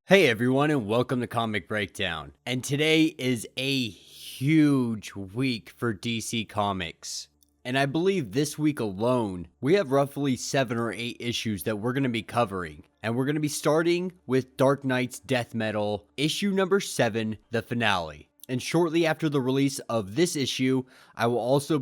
Hey everyone, and welcome to Comic Breakdown. And today is a huge week for DC Comics. And I believe this week alone, we have roughly 7 or 8 issues that we're going to be covering. And we're going to be starting with Dark Knight's Death Metal, issue number 7, the finale. And shortly after the release of this issue, I will also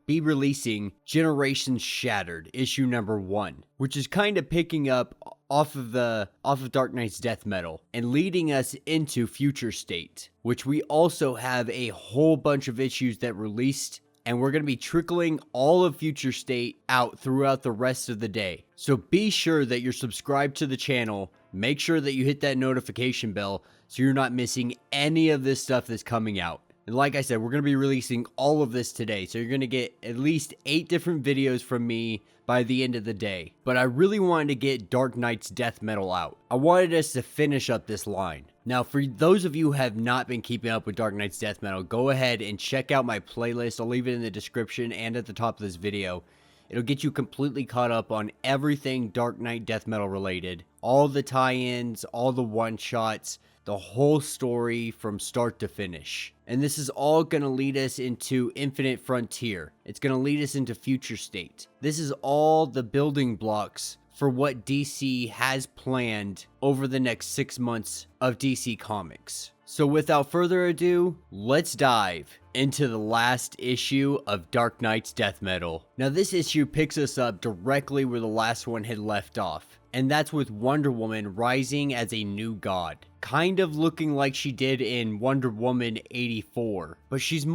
be releasing Generations Shattered, issue number 1, which is kind of picking up off of Dark Knight's Death Metal and leading us into Future State, which we also have a whole bunch of issues that released, and we're going to be trickling all of Future State out throughout the rest of the day. So be sure that you're subscribed to the channel, make sure that you hit that notification bell so you're not missing any of this stuff that's coming out. And like I said, we're going to be releasing all of this today, so you're going to get at least 8 different videos from me by the end of the day. But I really wanted to get Dark Knight's Death Metal out. I wanted us to finish up this line. Now, for those of you who have not been keeping up with Dark Knight's Death Metal, go ahead and check out my playlist. I'll leave it in the description and at the top of this video. It'll get you completely caught up on everything Dark Knight Death Metal related. All the tie-ins, all the one-shots, the whole story from start to finish. And this is all going to lead us into Infinite Frontier. It's going to lead us into Future State. This is all the building blocks for what DC has planned over the next 6 months of DC Comics. So without further ado, let's dive into the last issue of Dark Knight's Death Metal. Now this issue picks us up directly where the last one had left off. And that's with Wonder Woman rising as a new god. Kind of looking like she did in Wonder Woman 84. But she's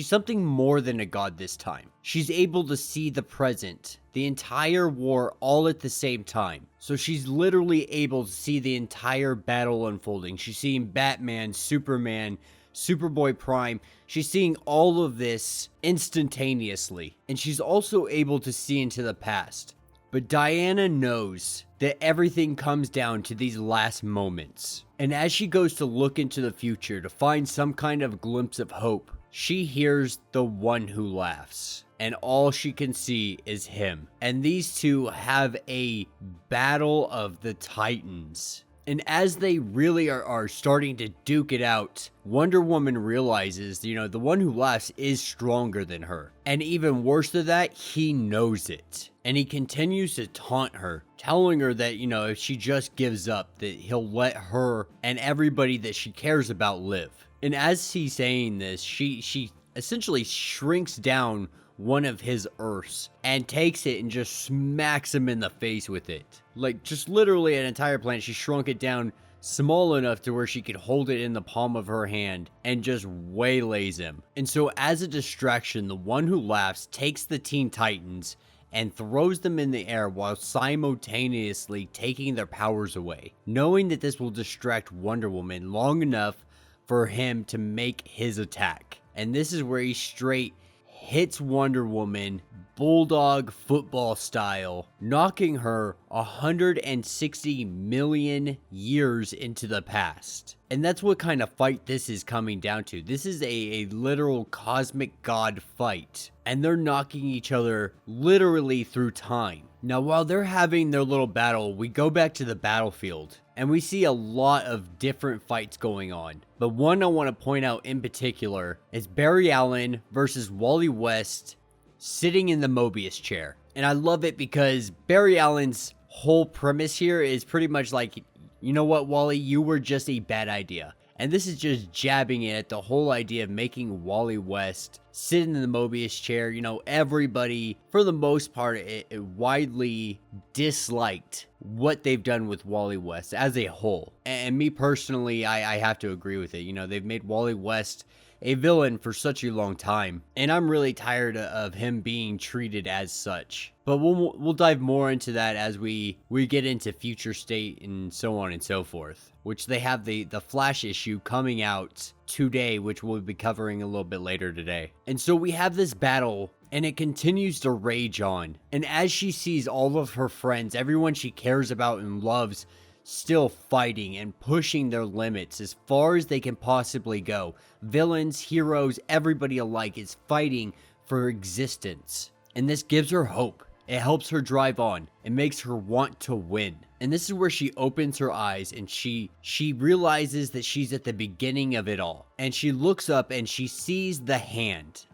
something more than a god this time. She's able to see the present, the entire war all at the same time. So she's literally able to see the entire battle unfolding. She's seeing Batman, Superman, Superboy Prime. She's seeing all of this instantaneously. And she's also able to see into the past. But Diana knows that everything comes down to these last moments. And as she goes to look into the future to find some kind of glimpse of hope, she hears the one who laughs. And all she can see is him. And these two have a battle of the Titans. And as they really are starting to duke it out, Wonder Woman realizes, the one who laughs is stronger than her. And even worse than that, he knows it. And he continues to taunt her, telling her that, if she just gives up, that he'll let her and everybody that she cares about live. And as he's saying this, she essentially shrinks down one of his Earths and takes it and just smacks him in the face with it. Like, just literally an entire planet. She shrunk it down small enough to where she could hold it in the palm of her hand and just waylays him. And so as a distraction, the one who laughs takes the Teen Titans and throws them in the air while simultaneously taking their powers away, knowing that this will distract Wonder Woman long enough for him to make his attack. And this is where he straight hits Wonder Woman bulldog football style, knocking her 160 million years into the past. And that's what kind of fight this is coming down to. This is a literal cosmic god fight. And they're knocking each other literally through time. Now, while they're having their little battle, we go back to the battlefield. And we see a lot of different fights going on. But one I want to point out in particular is Barry Allen versus Wally West sitting in the Mobius chair. And I love it because Barry Allen's whole premise here is pretty much like, you know what, Wally, you were just a bad idea. And this is just jabbing it at the whole idea of making Wally West sit in the Mobius chair. Everybody, for the most part, it widely disliked what they've done with Wally West as a whole. And me personally, I have to agree with it. They've made Wally West a villain for such a long time, and I'm really tired of him being treated as such. But we'll dive more into that as we get into Future State and so on and so forth, which they have the Flash issue coming out today, which we'll be covering a little bit later today. And so we have this battle, and it continues to rage on. And as she sees all of her friends, everyone she cares about and loves, still fighting and pushing their limits as far as they can possibly go. Villains, heroes, everybody alike is fighting for existence. And this gives her hope. It helps her drive on. It makes her want to win. And this is where she opens her eyes and she realizes that she's at the beginning of it all. And she looks up and she sees the hand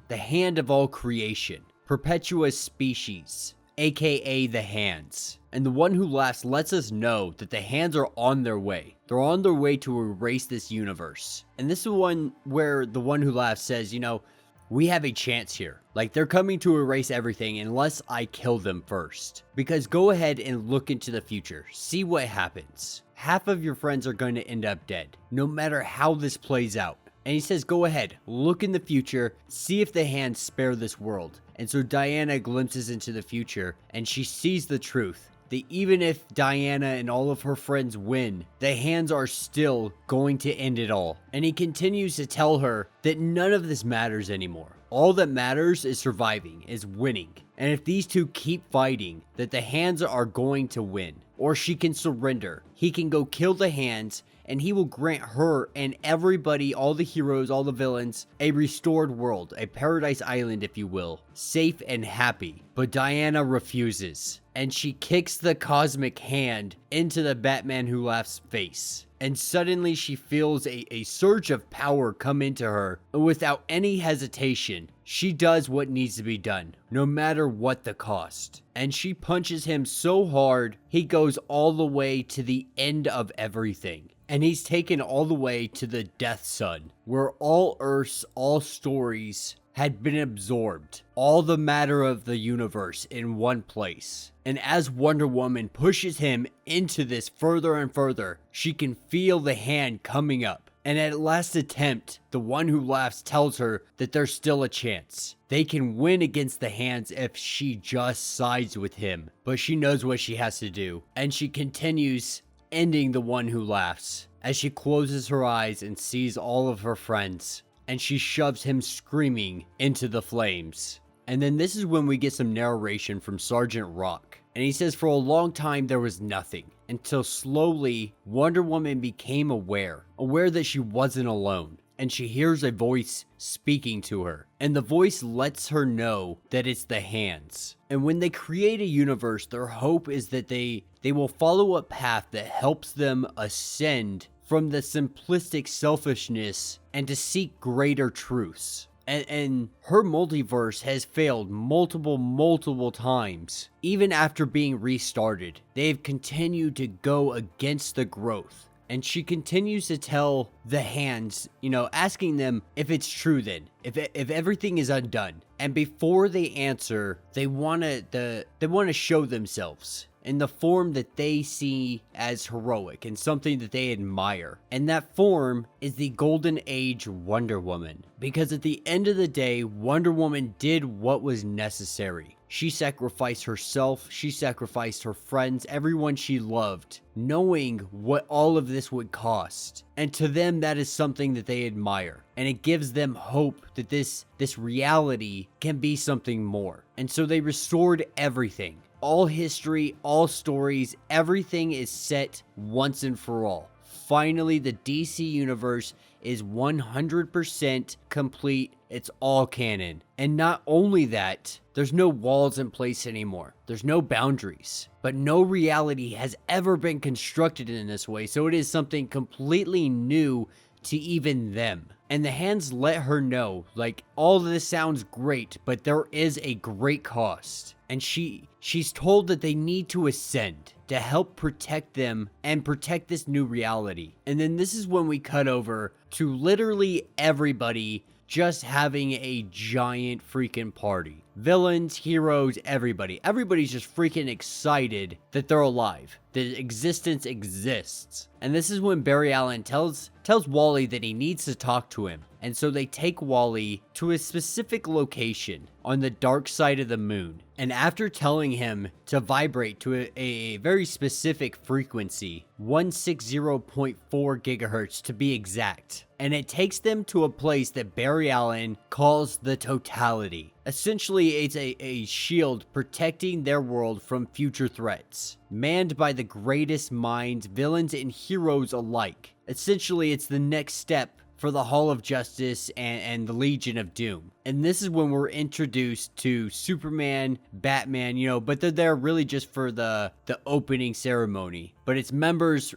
of all creation, Perpetua's species, aka the hands. And the one who laughs lets us know that the hands are on their way. They're on their way to erase this universe. And this is one where the one who laughs says, you know, we have a chance here. Like, they're coming to erase everything unless I kill them first. Because go ahead and look into the future. See what happens. Half of your friends are going to end up dead, no matter how this plays out. And he says, go ahead, look in the future, see if the hands spare this world. And so Diana glimpses into the future, and she sees the truth. That even if Diana and all of her friends win, the hands are still going to end it all. And he continues to tell her that none of this matters anymore. All that matters is surviving, is winning. And if these two keep fighting, that the hands are going to win. Or she can surrender. He can go kill the hands, and he will grant her and everybody, all the heroes, all the villains, a restored world, a paradise island, if you will, safe and happy. But Diana refuses, and she kicks the cosmic hand into the Batman Who Laughs face. And suddenly she feels a surge of power come into her. And without any hesitation, she does what needs to be done, no matter what the cost. And she punches him so hard, he goes all the way to the end of everything. And he's taken all the way to the Death Sun, where all Earths, all stories had been absorbed. All the matter of the universe in one place. And as Wonder Woman pushes him into this further and further, she can feel the hand coming up. And at last attempt, the one who laughs tells her that there's still a chance. They can win against the hands if she just sides with him. But she knows what she has to do. And she continues, ending the one who laughs, as she closes her eyes and sees all of her friends. And she shoves him screaming into the flames. And then this is when we get some narration from Sergeant Rock. And he says for a long time there was nothing, until slowly Wonder Woman became aware that she wasn't alone. And she hears a voice speaking to her. And the voice lets her know that it's the hands. And when they create a universe, their hope is that they will follow a path that helps them ascend from the simplistic selfishness and to seek greater truths. And her multiverse has failed multiple times. Even after being restarted, they've continued to go against the growth. And she continues to tell the hands, asking them if it's true then, if everything is undone. And before they answer, they want to show themselves in the form that they see as heroic and something that they admire. And that form is the Golden Age Wonder Woman. Because at the end of the day, Wonder Woman did what was necessary. She sacrificed herself, she sacrificed her friends, everyone she loved, knowing what all of this would cost. And to them, that is something that they admire. And it gives them hope that this reality can be something more. And so they restored everything. All history, all stories, everything is set once and for all. Finally, the DC universe is 100% complete. It's all canon. And not only that, there's no walls in place anymore. There's no boundaries. But no reality has ever been constructed in this way, so it is something completely new to even them. And the hands let her know, like, all of this sounds great, but there is a great cost. And she's told that they need to ascend to help protect them and protect this new reality. And then this is when we cut over to literally everybody just having a giant freaking party. Villains, heroes, everybody. Everybody's just freaking excited that they're alive, that existence exists. And this is when Barry Allen tells Wally that he needs to talk to him. And so they take Wally to a specific location on the dark side of the moon. And after telling him to vibrate to a very specific frequency, 160.4 gigahertz to be exact. And it takes them to a place that Barry Allen calls the Totality. Essentially, it's a shield protecting their world from future threats, manned by the greatest minds, villains, and heroes alike. Essentially, it's the next step for the Hall of Justice and the Legion of Doom. And this is when we're introduced to Superman, Batman, but they're there really just for the opening ceremony. But its members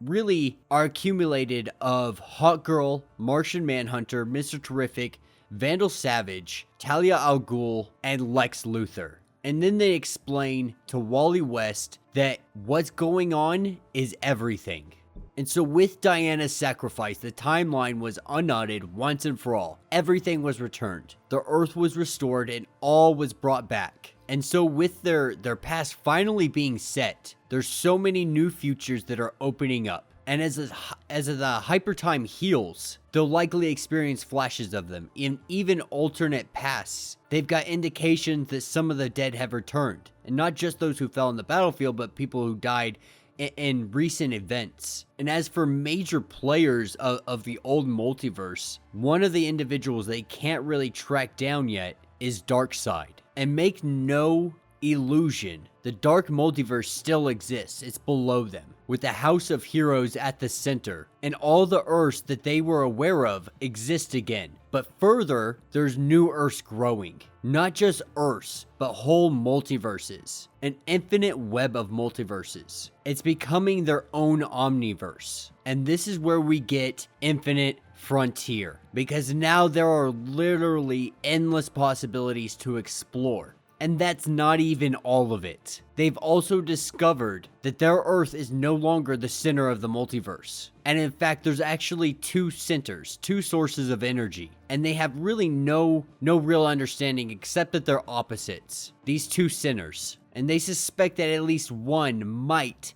really are accumulated of Hawkgirl, Martian Manhunter, Mr. Terrific, Vandal Savage, Talia al Ghul, and Lex Luthor. And then they explain to Wally West that what's going on is everything. And so with Diana's sacrifice, the timeline was unknotted once and for all. Everything was returned. The Earth was restored and all was brought back. And so with their past finally being set, there's so many new futures that are opening up. And as the hypertime heals, they'll likely experience flashes of them in even alternate pasts. They've got indications that some of the dead have returned. And not just those who fell on the battlefield, but people who died in recent events. And as for major players of the old multiverse, one of the individuals they can't really track down yet is Darkseid. And make no illusion, the dark multiverse still exists. It's below them, with the House of Heroes at the center, and all the Earths that they were aware of exist again. But further, there's new Earths growing. Not just Earths, but whole multiverses. An infinite web of multiverses. It's becoming their own omniverse. And this is where we get Infinite Frontier. Because now there are literally endless possibilities to explore. And that's not even all of it. They've also discovered that their Earth is no longer the center of the multiverse. And in fact, there's actually two centers, two sources of energy. And they have really no real understanding except that they're opposites. These two centers. And they suspect that at least one might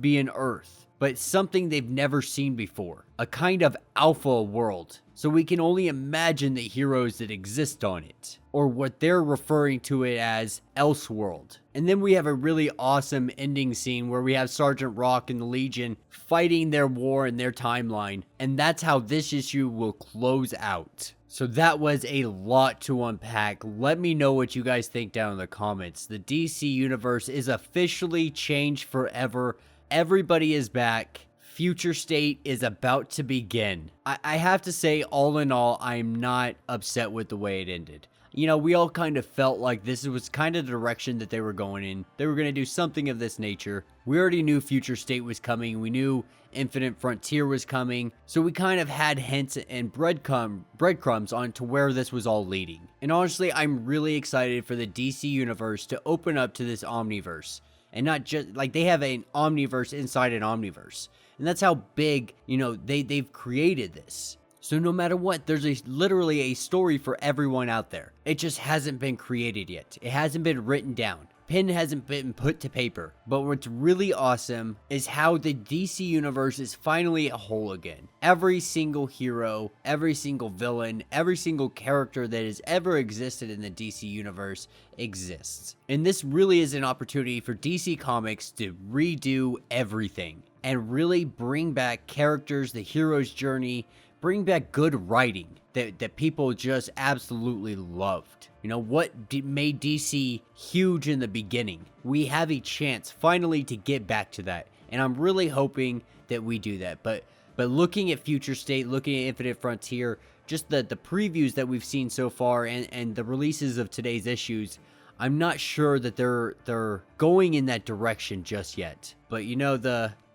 be an Earth. But something they've never seen before. A kind of alpha world. So we can only imagine the heroes that exist on it. Or what they're referring to it as Elseworld. And then we have a really awesome ending scene where we have Sergeant Rock and the Legion fighting their war in their timeline. And that's how this issue will close out. So that was a lot to unpack. Let me know what you guys think down in the comments. The DC Universe is officially changed forever. Everybody is back. Future State is about to begin. I have to say, all in all, I'm not upset with the way it ended. We all kind of felt like this was kind of the direction that they were going in. They were going to do something of this nature. We already knew Future State was coming. We knew Infinite Frontier was coming. So we kind of had hints and breadcrumbs on to where this was all leading. And honestly, I'm really excited for the DC Universe to open up to this Omniverse. And not just, like, they have an Omniverse inside an Omniverse. And that's how big, they've created this. So no matter what, there's literally a story for everyone out there. It just hasn't been created yet. It hasn't been written down. Pen hasn't been put to paper. But what's really awesome is how the DC Universe is finally a whole again. Every single hero, every single villain, every single character that has ever existed in the DC Universe exists. And this really is an opportunity for DC Comics to redo everything. And really bring back characters, the hero's journey, bring back good writing that people just absolutely loved. What made DC huge in the beginning? We have a chance finally to get back to that. And I'm really hoping that we do that. But looking at Future State, looking at Infinite Frontier, just the previews that we've seen so far and the releases of today's issues, I'm not sure that they're going in that direction just yet. But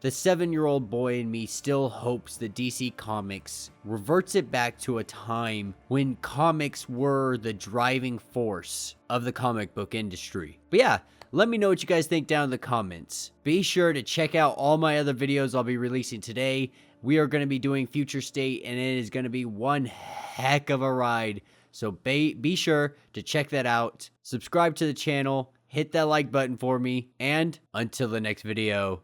the 7-year-old boy in me still hopes that DC Comics reverts it back to a time when comics were the driving force of the comic book industry. But yeah, let me know what you guys think down in the comments. Be sure to check out all my other videos I'll be releasing today. We are going to be doing Future State, and it is going to be one heck of a ride. So be sure to check that out. Subscribe to the channel. Hit that like button for me. And until the next video.